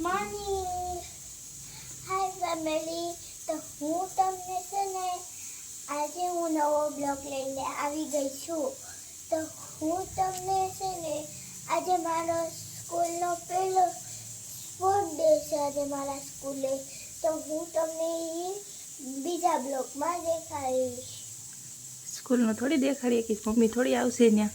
Morning. હાય family. તો હું તમને છે ને આજે હું નવો બ્લોગ લઈને આવી ગઈ છું. તો હું તમને છે ને આજે મારો સ્કૂલનો પહેલો સ્પોર્ટ ડે છે આજે મારા સ્કૂલે. તો હું તમને બીજા બ્લોગમાં દેખાડીશ. સ્કૂલનો થોડી દેખાડીએ કે મમ્મી થોડી આવશે ત્યાં.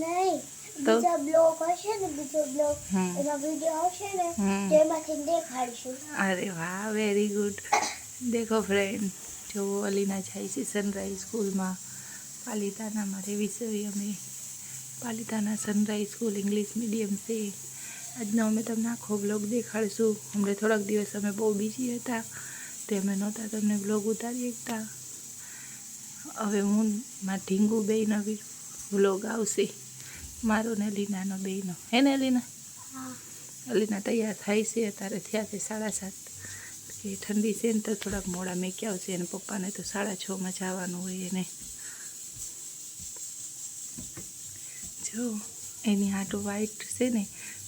નહીં, બીજા બ્લોગ હશે ને, બીજો બ્લોગ એમાં વિડીયો આવશે ને તો એમાંથી દેખાડીશું. અરે વાહ, વેરી ગુડ. દેખો ફ્રેન્ડ, જો અલીના જાય છે સનરાઈઝ સ્કૂલમાં પાલિતાનામાં રહેવી છે અમે. Palitana sunrise school English medium છે. આજનો અમે તમને આખો બ્લોગ દેખાડીશું. હમણાં થોડાક દિવસ અમે બહુ બિઝી હતા તે અમે નહોતા તમને બ્લોગ ઉતારી શકતા. હવે હું માં ઢીંગુ બેયનો વ્લોગ આવશે, મારો ને અલીનાનો બેયનો. હે ને અલીના? અલીના તૈયાર થાય છે, અત્યારે થયા છે 7:30 કે ઠંડી છે ને તો થોડાક મોડા મેકી આવશે. અને પપ્પાને તો 6:30 જવાનું હોય એને. જો એની હાટું વ્હાઈટ છે ને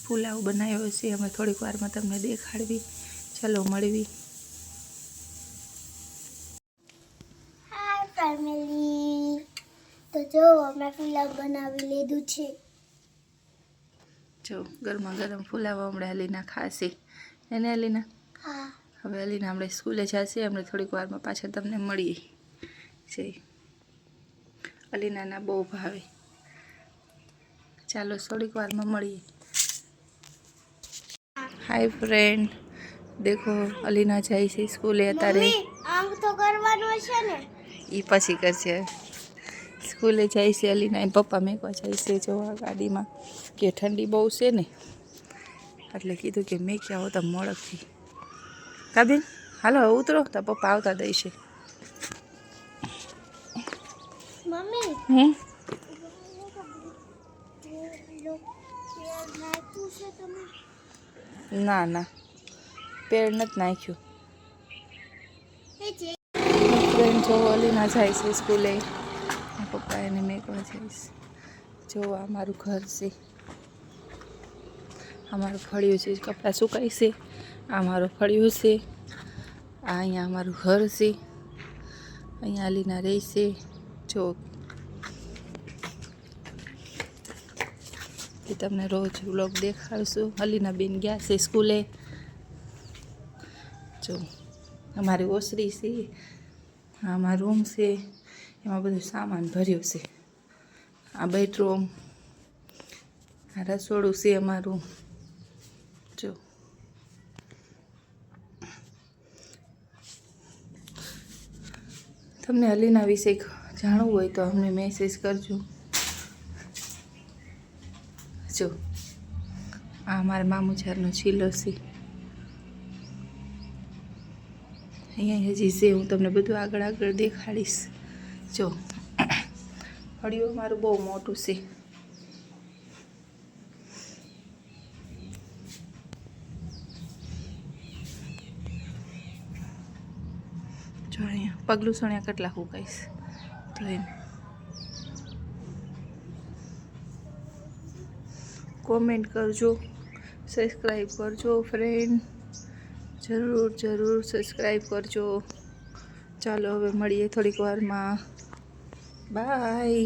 પુલાવ બનાવ્યો છે, અમે થોડીક વારમાં તમને દેખાડવી. ચાલો મળવી. ફેમિલી, તો જો અમે પુલાવ બનાવી લીધું છે. જો ગરમા ગરમ પુલાવ હમણાં અલીના ખાશે. એને અલીના? હા. હવે અલીના આપણે સ્કૂલે જશે, આપણે થોડીક વારમાં પાછા તમને મળીએ છે. અલીનાના બહુ ભાવે. ચાલો થોડીક વારમાં મળીએ. હાય ફ્રેન્ડ, દેખો અલીના જાય છે સ્કૂલે અત્યારે. આમ તો કરવાનું છે ને, એ પછી કરશે. સ્કૂલે જાય છે અલીના, એ પપ્પા મેકવા જાય છે જો આ ગાડીમાં, કે ઠંડી બહુ છે ને એટલે કીધું કે મેકી આવો તો મોડકથી. કાબીન હાલો હવે ઉતરો, તો પપ્પા આવતા દઈશે. મમ્મી ના ના, પેડ નથી નાખ્યું. ફ્રેન્ડ જો અલીના જાય છે સ્કૂલે, પપ્પા એને મેકવા જઈશ. જો આ મારું ઘર છે, અમારું ફળિયું છે, કપડાં સુકાય છે. આ મારું ફળિયું છે, આ અહીંયા અમારું ઘર છે, અહીંયા અલીના રહે છે. જો એ તમને રોજ વ્લોગ દેખાડશું. અલીના બેન ગયા છે સ્કૂલે. જો અમારી ઓસરી છે, આમાં રૂમ છે, એમાં બધું સામાન ભર્યું છે. આ બેડરૂમ, આ રસોડું છે અમારું. જો તમને અલીના વિશે જાણવું હોય તો અમને મેસેજ કરજો. જો આ અમારા મામુજારનો ચીલો છે. અહીંયા હજી છે, હું તમને બધું આગળ આગળ દેખાડીશ. જો ફળિયું મારું બહુ મોટું છે. જો અહીંયા પગલું સણ્યા કેટલા હુકાઈશ તો એમ. કોમેન્ટ કરજો, સબસ્ક્રાઈબ કરજો ફ્રેન્ડ, જરૂર જરૂર સબસ્ક્રાઈબ કરજો. ચાલો હવે મળીએ થોડીક વારમાં. બાય.